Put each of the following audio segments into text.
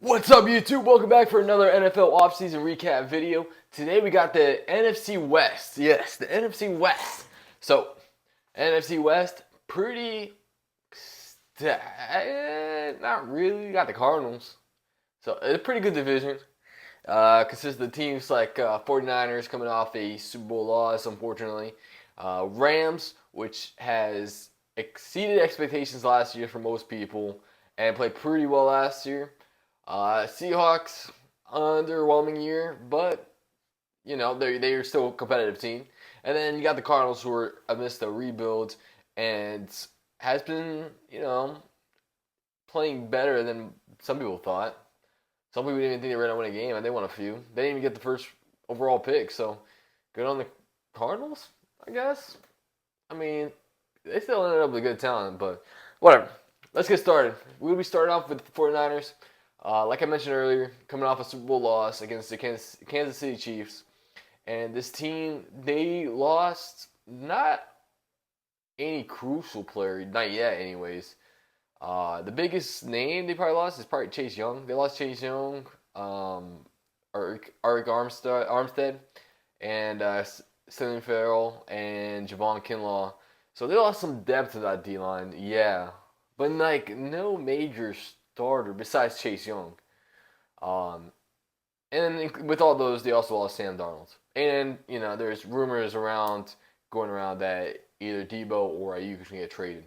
What's up, YouTube? Welcome back for another NFL offseason recap video. Today we got the NFC West. Yes, the NFC West. So, NFC West, not really. We got the Cardinals. So, it's a pretty good division. Consists of teams like 49ers coming off a Super Bowl loss, unfortunately. Rams, which has exceeded expectations last year for most people and played pretty well last year. Seahawks, underwhelming year, but they're still a competitive team. And then you got the Cardinals, who are amidst a rebuild and has been playing better than some people thought. Some people didn't even think they were gonna win a game, and they won a few. They didn't even get the first overall pick, so good on the Cardinals, I guess. I mean, they still ended up with good talent, but whatever. Let's get started. We'll be starting off with the 49ers. Like I mentioned earlier, coming off a Super Bowl loss against the Kansas City Chiefs. And this team, they lost not any crucial player, not yet anyways. The biggest name they probably lost is probably Chase Young. They lost Chase Young, Arik Armstead, and Sterling Farrell, and Javon Kinlaw. So they lost some depth to that D-line, yeah. But no major starter besides Chase Young. And with all those, they also lost Sam Darnold. And, there's rumors going around that either Debo or Ayuk is going to get traded.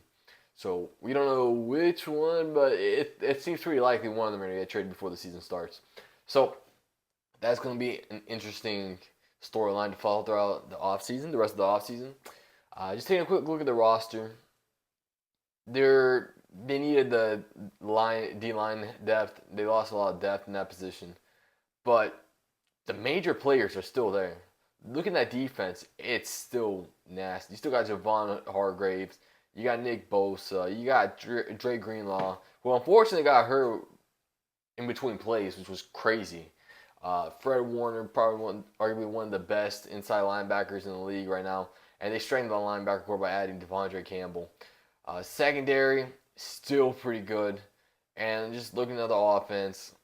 So we don't know which one, but it seems pretty likely one of them are going to get traded before the season starts. So that's going to be an interesting storyline to follow throughout the offseason, the rest of the offseason. Just taking a quick look at the roster. They needed the D-line depth. They lost a lot of depth in that position. But the major players are still there. Looking at that defense, it's still nasty. You still got Javon Hargraves. You got Nick Bosa. You got Dre Greenlaw, who unfortunately got hurt in between plays, which was crazy. Fred Warner, arguably one of the best inside linebackers in the league right now. And they strengthened the linebacker core by adding Devondre Campbell. Secondary, still pretty good. And just looking at the offense,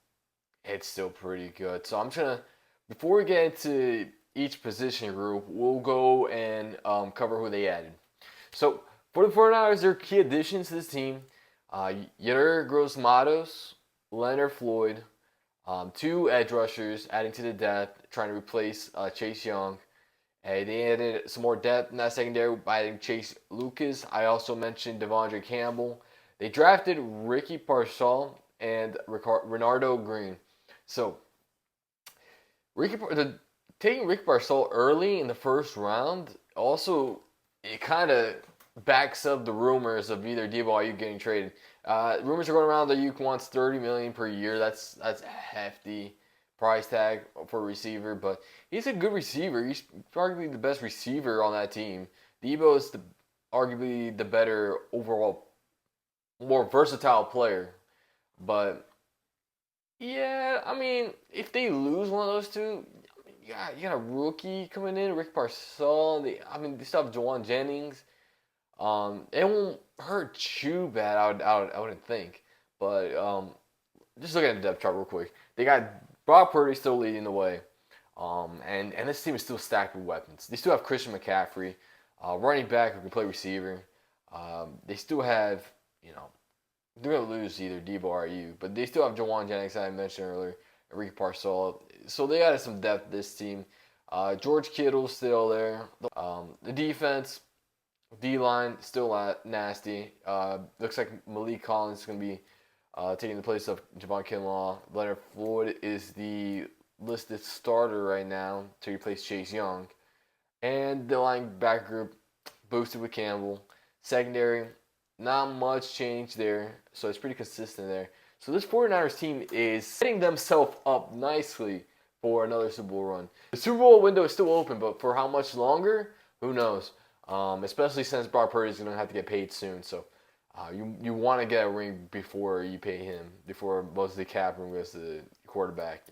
it's still pretty good. So I'm trying to, before we get into each position group, we'll go and cover who they added. So for the 49ers, their key additions to this team, Yetur Gross-Matos, Leonard Floyd, two edge rushers adding to the depth, trying to replace Chase Young. They added some more depth in that secondary by adding Chase Lucas. I also mentioned Devondre Campbell. They drafted Ricky Parcell and Renardo Green. So, taking Ricky Parcell early in the first round, also, it kind of backs up the rumors of either Debo or Ayuk getting traded. Rumors are going around that Ayuk wants $30 million per year. That's a hefty price tag for a receiver, but he's a good receiver. He's arguably the best receiver on that team. Debo is arguably the better overall, more versatile player. But yeah, I mean, if they lose one of those two, you got a rookie coming in, Rick Parcell. They still have Jawan Jennings. It won't hurt too bad, I wouldn't think. But just looking at the depth chart real quick, they got Brock Purdy still leading the way. And this team is still stacked with weapons. They still have Christian McCaffrey, running back who can play receiver. They still have, they're going to lose either Debo or Ayuk, but they still have Jawan Jennings, that I mentioned earlier, and Ricky Parcell. So they added some depth to this team. George Kittle's still there. The defense, D-line, still nasty. Looks like Malik Collins is going to be taking the place of Javon Kinlaw. Leonard Floyd is the listed starter right now to replace Chase Young. And the linebacker group boosted with Campbell. Secondary, not much change there, so it's pretty consistent there. So this 49ers team is setting themselves up nicely for another Super Bowl run. The Super Bowl window is still open, but for how much longer, who knows? Especially since Brock Purdy is going to have to get paid soon. So you want to get a ring before you pay him, before most of the cap room goes to the quarterback,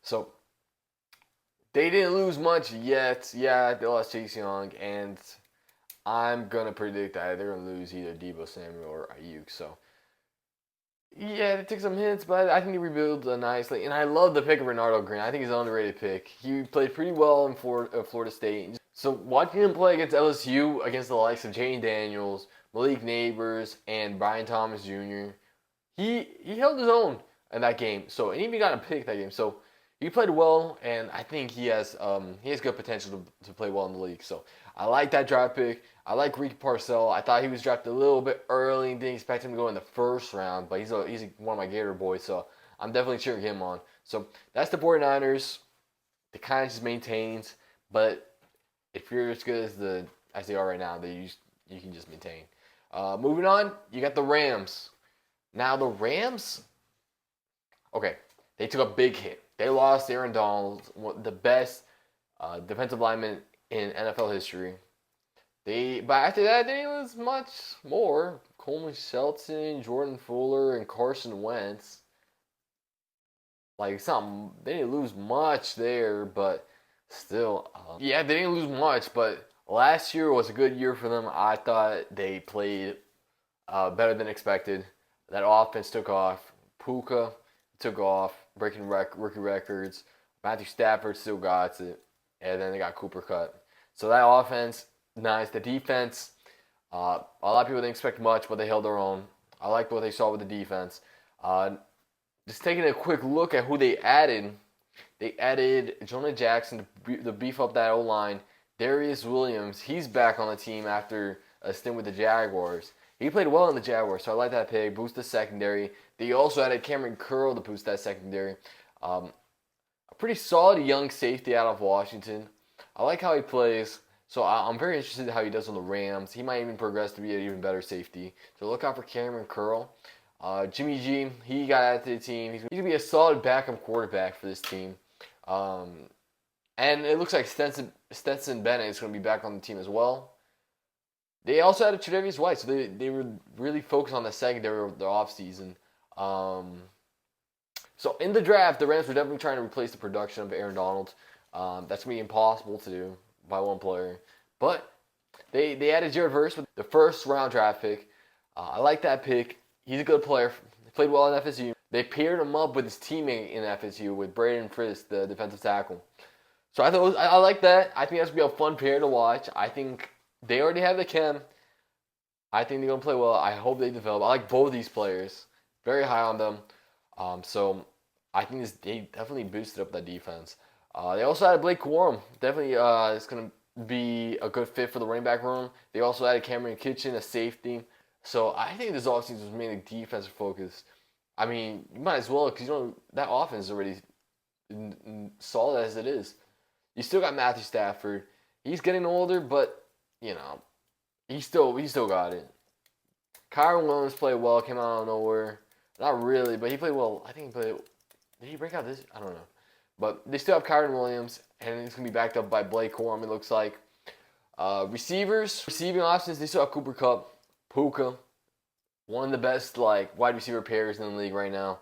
So they didn't lose much yet. Yeah, they lost Chase Young, and I'm going to predict that they're going to lose either Debo Samuel or Ayuk. So Yeah, it took some hits, but I think he rebuilt nicely. And I love the pick of Bernardo Green. I think he's an underrated pick. He played pretty well in Florida State. So watching him play against LSU, against the likes of Jane Daniels, Malik Neighbors, and Brian Thomas Jr., he held his own in that game. So and he even got a pick that game. So he played well, and I think he has good potential to play well in the league. So I like that draft pick. I like Ricky Parcell. I thought he was drafted a little bit early. Didn't expect him to go in the first round, but he's one of my Gator boys, so I'm definitely cheering him on. So that's the 49ers. They kind of just maintains, but if you're as good as they are right now, you can just maintain. Moving on, you got the Rams. Now the Rams, okay, they took a big hit. They lost Aaron Donald, the best defensive lineman in NFL history. But after that, they didn't lose much more. Coleman Shelton, Jordan Fuller, and Carson Wentz. Like they didn't lose much there, but still, yeah, they didn't lose much. But last year was a good year for them. I thought they played better than expected. That offense took off. Puka took off, breaking rookie records. Matthew Stafford still got it, and then they got Cooper Kupp. So that offense, nice. The defense, a lot of people didn't expect much, but they held their own. I liked what they saw with the defense. Just taking a quick look at who they added. They added Jonah Jackson to beef up that O-line. Darius Williams, he's back on the team after a stint with the Jaguars. He played well in the Jaguars, so I like that pick. Boost the secondary. They also added Cameron Curl to boost that secondary. A pretty solid young safety out of Washington. I like how he plays, so I'm very interested in how he does on the Rams. He might even progress to be an even better safety. So look out for Cameron Curl. Jimmy G, he got added to the team. He's going to be a solid backup quarterback for this team. And it looks like Stetson Bennett is going to be back on the team as well. They also added Tre'Davious White, so they were really focused on the secondary of the offseason. So in the draft, the Rams were definitely trying to replace the production of Aaron Donald. That's going to be impossible to do by one player. But they added Jared Verse with the first round draft pick. I like that pick. He's a good player. He played well at FSU. They paired him up with his teammate in FSU with Braden Frisk, the defensive tackle. So I like that. I think that's going to be a fun pair to watch. I think they already have the chem. I think they're going to play well. I hope they develop. I like both these players. Very high on them. So I think they definitely boosted up that defense. They also added Blake Corum. Definitely it's going to be a good fit for the running back room. They also added Cameron Kitchen, a safety. So I think this offseason was mainly defensive focused. I mean, you might as well, because that offense is already solid as it is. You still got Matthew Stafford. He's getting older, but he still got it. Kyron Williams played well, came out of nowhere. Not really, but he played well. I think he played. Did he break out this? I don't know. But they still have Kyron Williams, and it's going to be backed up by Blake Corum, it looks like. Receiving options, they still have Cooper Kupp, Puka, one of the best wide receiver pairs in the league right now.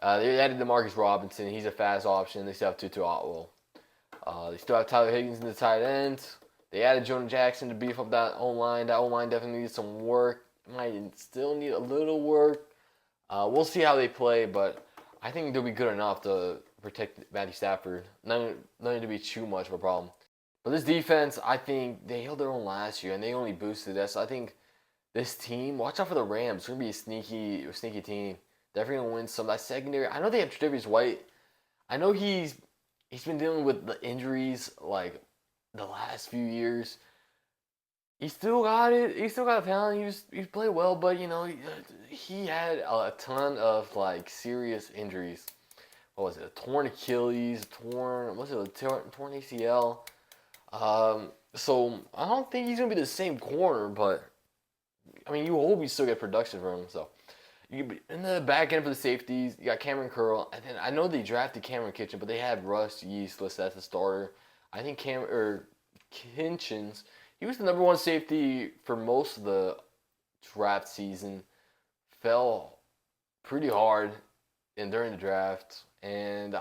They added DeMarcus Robinson. He's a fast option. They still have Tutu Atwell. They still have Tyler Higgins in the tight end. They added Jonah Jackson to beef up that O-line. That O-line definitely needs some work. Might still need a little work. We'll see how they play, but I think they'll be good enough to protect Matthew Stafford. Nothing to be too much of a problem. But this defense, I think they held their own last year, and they only boosted us. So I think this team, watch out for the Rams. It's going to be a sneaky team. Definitely going to win some. That secondary, I know they have Tre'Davious White. I know he's been dealing with the injuries the last few years. He still got it. He still got talent. He played well, but he had a ton of serious injuries. What was it? A torn Achilles, torn ACL. So I don't think he's gonna be the same corner, but I mean, you hope you still get production from him. So in the back end for the safeties, you got Cameron Curl, and then I know they drafted Cameron Kitchen, but they had Russ Yeast listed as the starter. I think Kitchens, he was the number one safety for most of the draft season. Fell pretty hard during the draft, and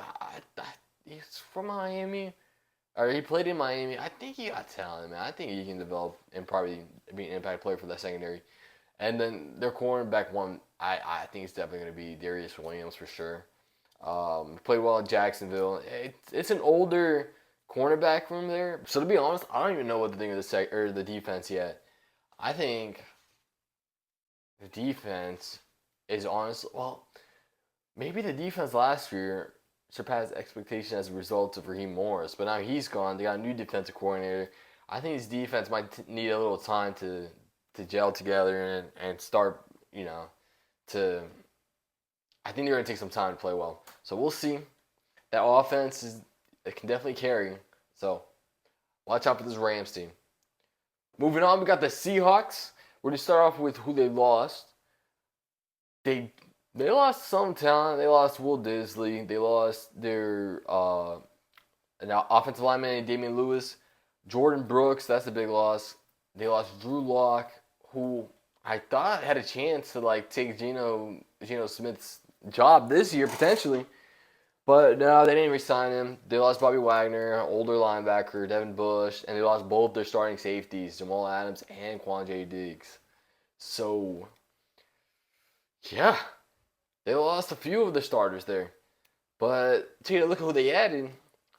he's from Miami, or he played in Miami. I think he got talent, man. I think he can develop and probably be an impact player for that secondary. And then their cornerback one, I think it's definitely going to be Darius Williams for sure. Played well in Jacksonville. It's an older cornerback room there. So to be honest, I don't even know what to think of the defense yet. I think the defense is honest. Well, maybe the defense last year surpassed expectation as a result of Raheem Morris, but now he's gone. They got a new defensive coordinator. I think his defense might need a little time to gel together and start, to. I think they're going to take some time to play well. So we'll see. That offense it can definitely carry. So watch out for this Rams team. Moving on, we got the Seahawks. We're going to start off with who they lost. They lost some talent. They lost Will Disley. They lost their offensive lineman, Damian Lewis. Jordan Brooks, that's a big loss. They lost Drew Lock, who I thought had a chance to take Geno Smith's job this year potentially, but no, they didn't re-sign him. They lost Bobby Wagner, older linebacker, Devin Bush, and they lost both their starting safeties, Jamal Adams and Quandre Diggs. So, yeah, they lost a few of the starters there. But take a look at who they added.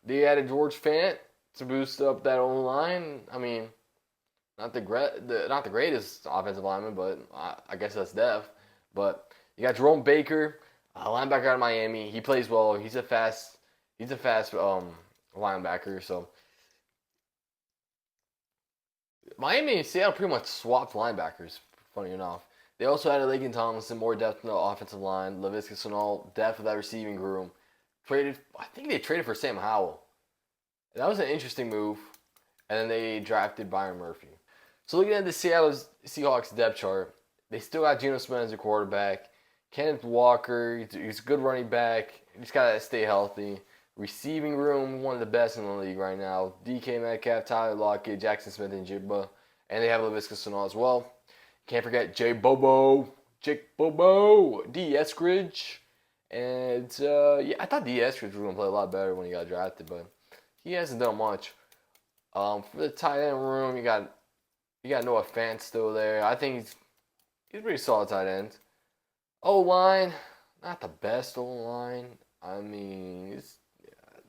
They added George Fant to boost up that O-line. I mean, not the greatest offensive lineman, but I guess that's depth. But you got Jerome Baker, a linebacker out of Miami. He plays well. He's a fast linebacker. So Miami and Seattle pretty much swapped linebackers. Funny enough, they also added Lakin Tomlinson, more depth in the offensive line. Laviska Shenault, depth of that receiving room. I think they traded for Sam Howell. That was an interesting move. And then they drafted Byron Murphy. So looking at the Seattle Seahawks depth chart, they still got Geno Smith as a quarterback. Kenneth Walker, he's a good running back. You just got to stay healthy. Receiving room, one of the best in the league right now. DK Metcalf, Tyler Lockett, Jackson Smith, and Jigba. And they have Laviska Shenault as well. Can't forget Jake Bobo, D. Eskridge. And, I thought D. Eskridge was going to play a lot better when he got drafted, but he hasn't done much. For the tight end room, you got Noah Fant still there. I think he's a pretty solid tight end. O-line, not the best O-line. I mean,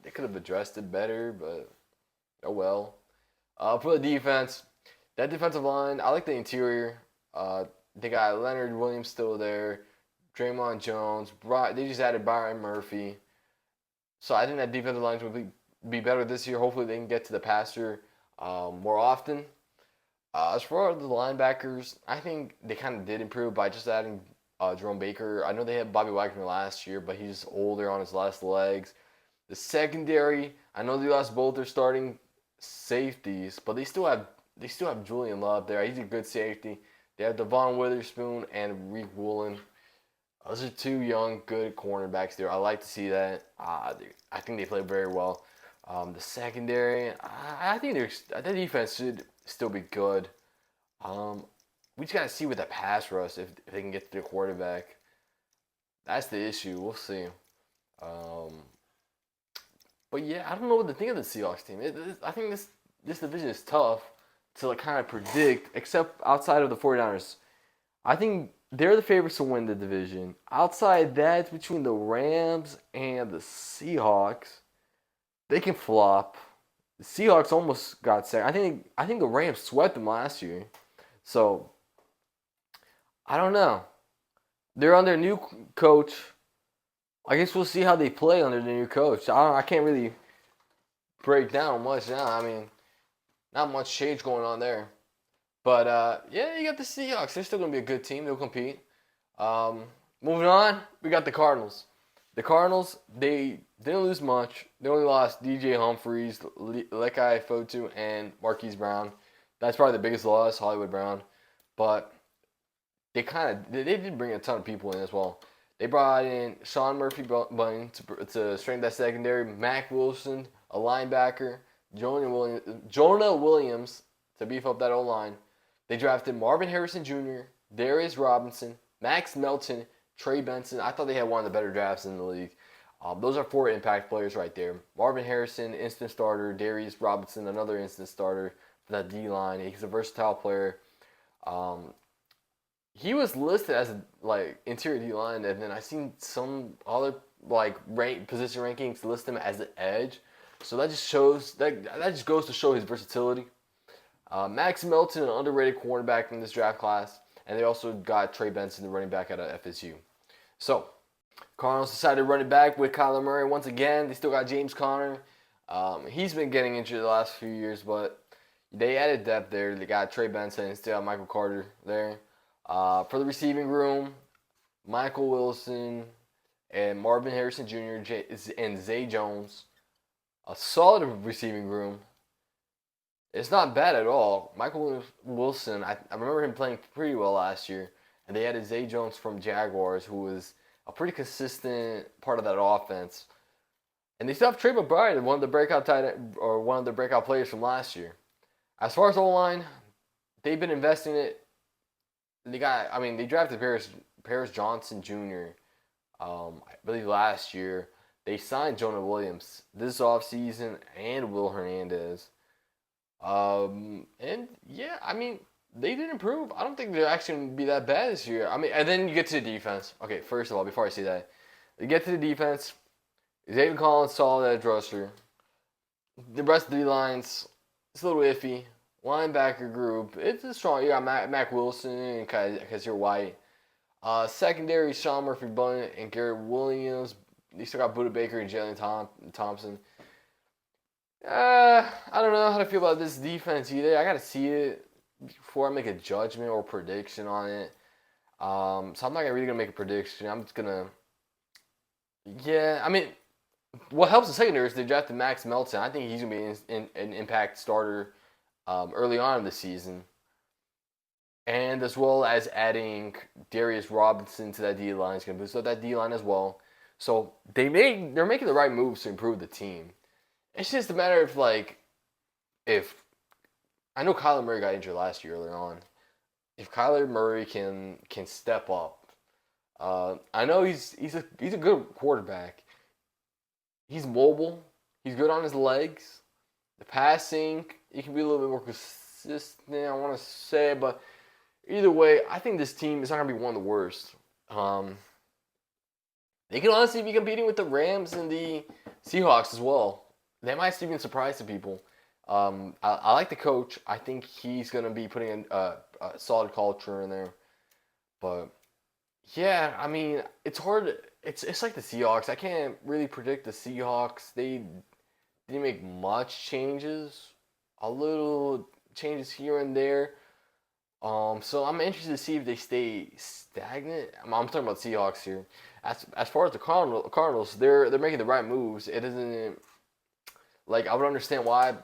they could have addressed it better, but oh well. For the defense, that defensive line, I like the interior. They got Leonard Williams still there. Draymond Jones. They just added Byron Murphy. So I think that defensive line will be better this year. Hopefully they can get to the passer more often. As far as the linebackers, I think they kind of did improve by just adding Jerome Baker. I know they had Bobby Wagner last year, but he's older on his last legs. The secondary, I know they lost both their starting safeties, but they still have Julian Love there. He's a good safety. They have Devon Witherspoon and Reek Woolen. Those are two young, good cornerbacks there. I like to see that. I think they play very well. The secondary, I think the defense should still be good. We just got to see with the pass rush if they can get to the quarterback. That's the issue. We'll see. But yeah, I don't know what to think of the Seahawks team. I think this division is tough to kind of predict, except outside of the 49ers. I think they're the favorites to win the division. Outside that, it's between the Rams and the Seahawks. They can flop. The Seahawks almost got second. I think the Rams swept them last year. So, I don't know. They're under new coach. I guess we'll see how they play under the new coach. I can't really break down much now. I mean, not much change going on there. But, yeah, you got the Seahawks. They're still going to be a good team. They'll compete. Moving on, we got the Cardinals. The Cardinals, they didn't lose much. They only lost DJ Humphries, Lekai Fotu, and Marquise Brown. That's probably the biggest loss, Hollywood Brown. But they did bring a ton of people in as well. They brought in Sean Murphy-Bunting to strengthen that secondary, Mac Wilson, a linebacker, Jonah Williams to beef up that O-line. They drafted Marvin Harrison Jr., Darius Robinson, Max Melton, Trey Benson. I thought they had one of the better drafts in the league. Those are 4 impact players right there. Marvin Harrison, instant starter. Darius Robinson, another instant starter for that D-line. He's a versatile player. he was listed as a like interior D line, and then I seen some other like position rankings list him as an edge. So that just shows that just goes to show his versatility. Max Melton, an underrated cornerback in this draft class, and they also got Trey Benson, the running back out of FSU. So Cardinals decided to run it back with Kyler Murray once again. They still got James Conner. He's been getting injured the last few years, but they added depth there. They got Trey Benson and still got Michael Carter there. For the receiving room, Michael Wilson and Marvin Harrison Jr. and Zay Jones. A solid receiving room. It's not bad at all. Michael Wilson, I remember him playing pretty well last year. And they added Zay Jones from Jaguars, who was a pretty consistent part of that offense. And they still have Trey McBride, one of the breakout players from last year. As far as O-line, they've been investing in it. They drafted Paris Johnson Jr. I believe last year. They signed Jonah Williams this offseason and Will Hernandez. And yeah, they did improve. I don't think they're actually going to be that bad this year. And then you get to the defense. Okay, first of all, before I say that, you get to the defense. David Collins, solid edge rusher. The rest of the D-lines, it's a little iffy. Linebacker group, it's a strong. You got Mac Wilson and Kaiser White. Secondary, Sean Murphy-Bunting and Garrett Williams. You still got Budda Baker and Jalen Thompson. I don't know how to feel about this defense either. I got to see it before I make a judgment or prediction on it. So I'm not really going to make a prediction. I'm just going to... Yeah, what helps the secondary is they drafted Max Melton. I think he's going to be an impact starter early on in the season. And as well as adding Darius Robinson to that D-line. It's going to boost up that D-line as well. So they're making the right moves to improve the team. It's just a matter of if I know Kyler Murray got injured last year earlier on. If Kyler Murray can step up, I know he's a good quarterback. He's mobile. He's good on his legs. The passing, he can be a little bit more consistent, I want to say, but either way, I think this team is not going to be one of the worst. They can honestly be competing with the Rams and the Seahawks as well. They might even surprise some people. I like the coach. I think he's going to be putting in a solid culture in there. But, yeah, it's hard. It's like the Seahawks. I can't really predict the Seahawks. They didn't make much changes. A little changes here and there. So I'm interested to see if they stay stagnant. I'm talking about Seahawks here. As far as the Cardinals, they're making the right moves. It isn't I would understand why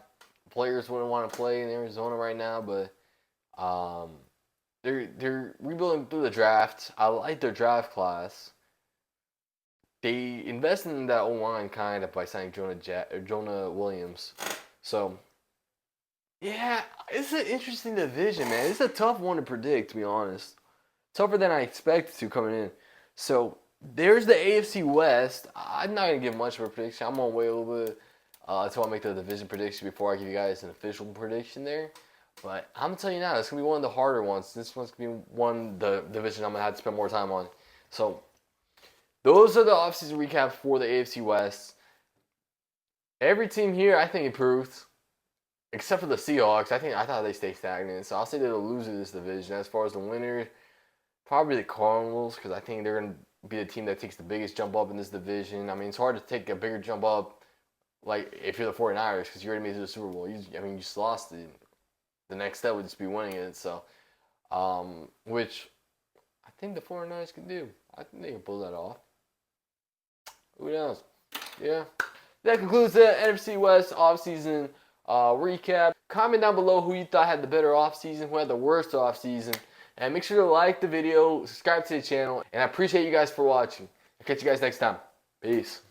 players wouldn't want to play in Arizona right now, but they're rebuilding through the draft. I like their draft class. They invested in that O-line kind of by signing Jonah Williams. So yeah, it's an interesting division, man. It's a tough one to predict, to be honest. Tougher than I expected to coming in. So there's the AFC West. I'm not gonna give much of a prediction. I'm gonna wait a little bit until I make the division prediction before I give you guys an official prediction there. But I'm gonna tell you now, it's gonna be one of the harder ones. This one's gonna be the division I'm gonna have to spend more time on. So those are the offseason recap for the AFC West. Every team here, I think, improved. Except for the Seahawks. I thought they stayed stagnant. So I'll say they're the loser of this division. As far as the winner, probably the Cardinals, because I think they're going to be the team that takes the biggest jump up in this division. It's hard to take a bigger jump up, if you're the 49ers, because you already made it to the Super Bowl. You just lost it. The next step would just be winning it. So, which I think the 49ers can do. I think they can pull that off. Who knows? Yeah. That concludes the NFC West offseason recap. Comment down below who you thought had the better offseason, who had the worst offseason. And make sure to like the video, subscribe to the channel. And I appreciate you guys for watching. I'll catch you guys next time. Peace.